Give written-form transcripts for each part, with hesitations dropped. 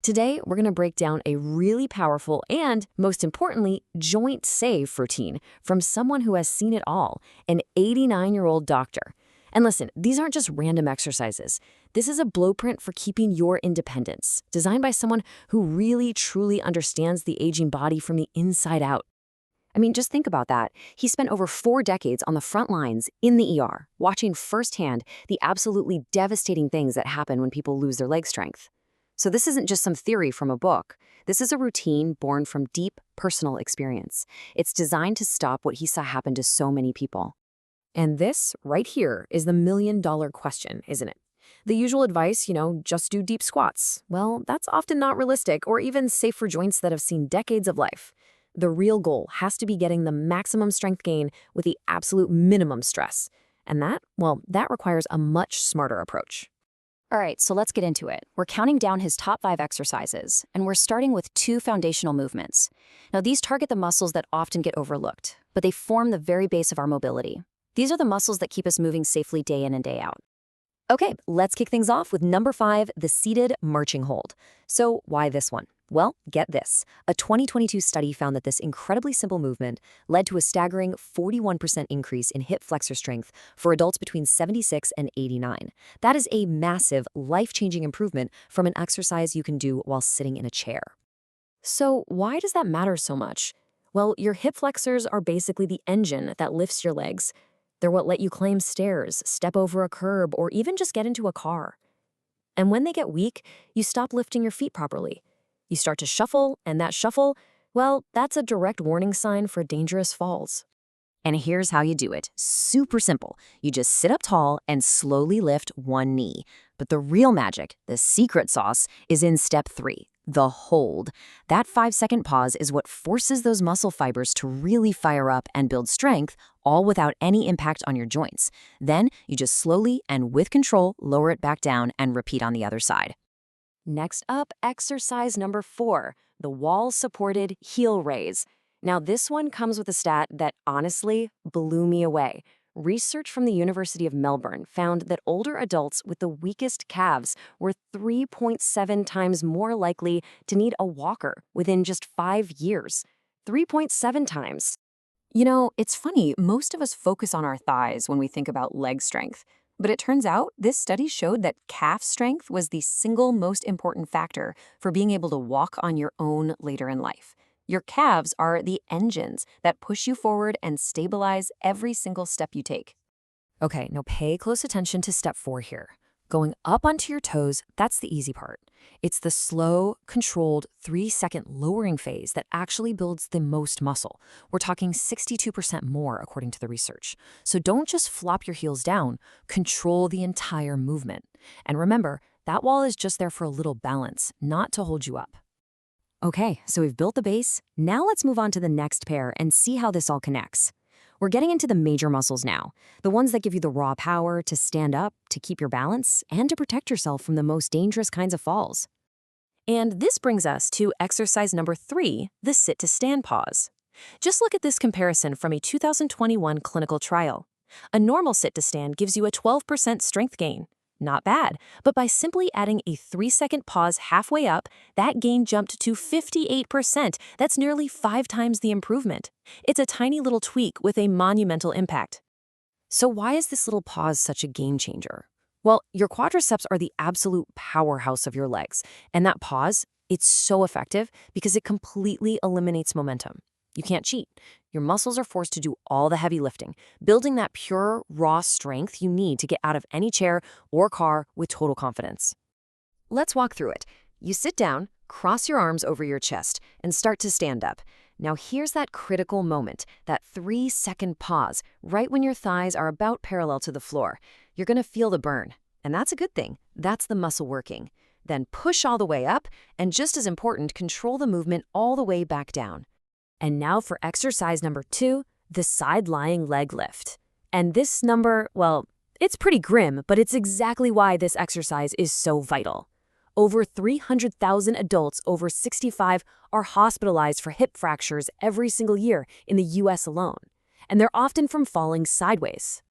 Today, we're going to break down a really powerful and, most importantly, joint-safe routine from someone who has seen it all, an 89-year-old doctor. And listen, these aren't just random exercises. This is a blueprint for keeping your independence, designed by someone who really, truly understands the aging body from the inside out. I mean, just think about that. He spent over 4 decades on the front lines in the ER, watching firsthand the absolutely devastating things that happen when people lose their leg strength. So this isn't just some theory from a book. This is a routine born from deep personal experience. It's designed to stop what he saw happen to so many people. And this, right here, is the million-dollar question, isn't it? The usual advice, just do deep squats. Well, that's often not realistic or even safe for joints that have seen decades of life. The real goal has to be getting the maximum strength gain with the absolute minimum stress. And that requires a much smarter approach. All right, so let's get into it. We're counting down his top 5 exercises, and we're starting with 2 foundational movements. Now, these target the muscles that often get overlooked, but they form the very base of our mobility. These are the muscles that keep us moving safely day in and day out. Okay, let's kick things off with number 5, the seated marching hold. So why this one? Well, get this. A 2022 study found that this incredibly simple movement led to a staggering 41% increase in hip flexor strength for adults between 76 and 89. That is a massive, life-changing improvement from an exercise you can do while sitting in a chair. So why does that matter so much? Well, your hip flexors are basically the engine that lifts your legs. They're what let you climb stairs, step over a curb, or even just get into a car. And when they get weak, you stop lifting your feet properly. You start to shuffle, and that shuffle, well, that's a direct warning sign for dangerous falls. And here's how you do it. Super simple. You just sit up tall and slowly lift one knee. But the real magic, the secret sauce, is in step 3, the hold. That 5-second pause is what forces those muscle fibers to really fire up and build strength, all without any impact on your joints. Then you just slowly and with control lower it back down and repeat on the other side. Next up, exercise number 4, the wall-supported heel raise. Now, this one comes with a stat that honestly blew me away. Research from the University of Melbourne found that older adults with the weakest calves were 3.7 times more likely to need a walker within just 5 years. 3.7 times. It's funny, most of us focus on our thighs when we think about leg strength. But it turns out this study showed that calf strength was the single most important factor for being able to walk on your own later in life. Your calves are the engines that push you forward and stabilize every single step you take. Okay, now pay close attention to step 4 here. Going up onto your toes, that's the easy part. It's the slow, controlled 3-second lowering phase that actually builds the most muscle. We're talking 62% more according to the research. So don't just flop your heels down, control the entire movement. And remember, that wall is just there for a little balance, not to hold you up. Okay, so we've built the base. Now let's move on to the next pair and see how this all connects. We're getting into the major muscles now, the ones that give you the raw power to stand up, to keep your balance, and to protect yourself from the most dangerous kinds of falls. And this brings us to exercise number 3, the sit-to-stand pause. Just look at this comparison from a 2021 clinical trial. A normal sit-to-stand gives you a 12% strength gain. Not bad, but by simply adding a 3-second pause halfway up, that gain jumped to 58%. That's nearly 5 times the improvement. It's a tiny little tweak with a monumental impact. So why is this little pause such a game changer? Well, your quadriceps are the absolute powerhouse of your legs, and that pause, it's so effective because it completely eliminates momentum. You can't cheat. Your muscles are forced to do all the heavy lifting, building that pure, raw strength you need to get out of any chair or car with total confidence. Let's walk through it. You sit down, cross your arms over your chest, and start to stand up. Now here's that critical moment, that 3-second pause, right when your thighs are about parallel to the floor. You're going to feel the burn, and that's a good thing. That's the muscle working. Then push all the way up, and just as important, control the movement all the way back down. And now for exercise number 2, the side-lying leg lift. And this number, well, it's pretty grim, but it's exactly why this exercise is so vital. Over 300,000 adults over 65 are hospitalized for hip fractures every single year in the US alone. And they're often from falling sideways.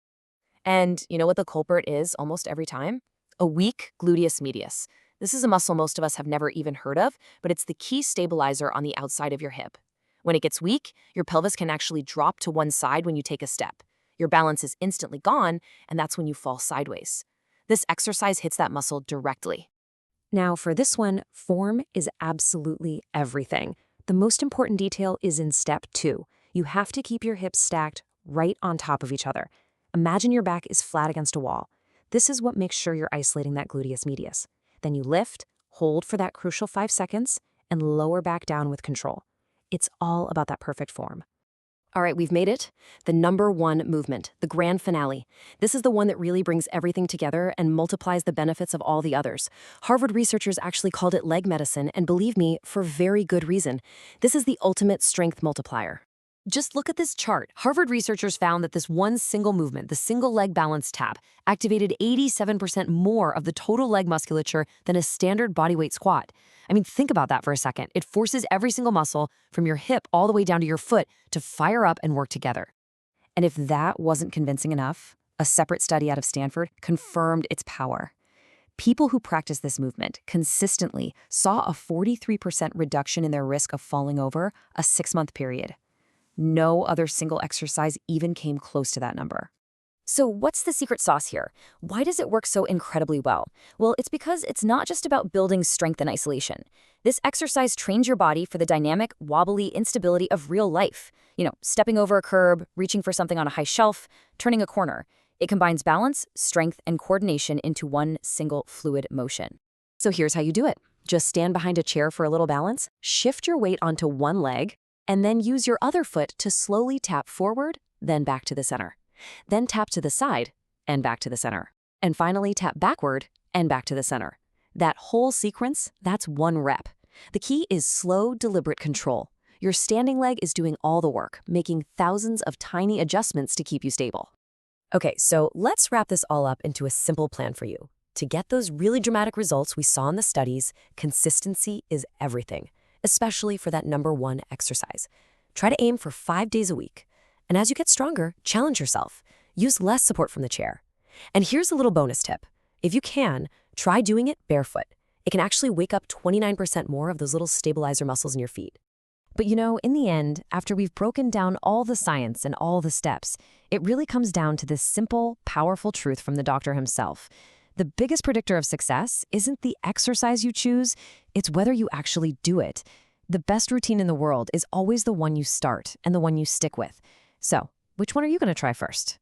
And you know what the culprit is almost every time? A weak gluteus medius. This is a muscle most of us have never even heard of, but it's the key stabilizer on the outside of your hip. When it gets weak, your pelvis can actually drop to one side when you take a step. Your balance is instantly gone, and that's when you fall sideways. This exercise hits that muscle directly. Now, for this one, form is absolutely everything. The most important detail is in step 2. You have to keep your hips stacked right on top of each other. Imagine your back is flat against a wall. This is what makes sure you're isolating that gluteus medius. Then you lift, hold for that crucial 5 seconds, and lower back down with control. It's all about that perfect form. All right, we've made it. The number 1 movement, the grand finale. This is the one that really brings everything together and multiplies the benefits of all the others. Harvard researchers actually called it leg medicine, and believe me, for very good reason. This is the ultimate strength multiplier. Just look at this chart. Harvard researchers found that this one single movement, the single leg balance tap, activated 87% more of the total leg musculature than a standard bodyweight squat. I mean, think about that for a second. It forces every single muscle from your hip all the way down to your foot to fire up and work together. And if that wasn't convincing enough, a separate study out of Stanford confirmed its power. People who practice this movement consistently saw a 43% reduction in their risk of falling over a 6-month period. No other single exercise even came close to that number. So what's the secret sauce here? Why does it work so incredibly well? Well, it's because it's not just about building strength in isolation. This exercise trains your body for the dynamic, wobbly instability of real life. Stepping over a curb, reaching for something on a high shelf, turning a corner. It combines balance, strength, and coordination into one single fluid motion. So here's how you do it. Just stand behind a chair for a little balance, shift your weight onto one leg, and then use your other foot to slowly tap forward, then back to the center. Then tap to the side, and back to the center. And finally tap backward, and back to the center. That whole sequence, that's 1 rep. The key is slow, deliberate control. Your standing leg is doing all the work, making thousands of tiny adjustments to keep you stable. Okay, so let's wrap this all up into a simple plan for you. To get those really dramatic results we saw in the studies, consistency is everything, especially for that number 1 exercise. Try to aim for 5 days a week. And as you get stronger, challenge yourself. Use less support from the chair. And here's a little bonus tip. If you can, try doing it barefoot. It can actually wake up 29% more of those little stabilizer muscles in your feet. But in the end, after we've broken down all the science and all the steps, it really comes down to this simple, powerful truth from the doctor himself. The biggest predictor of success isn't the exercise you choose, it's whether you actually do it. The best routine in the world is always the one you start and the one you stick with. So, which one are you going to try first?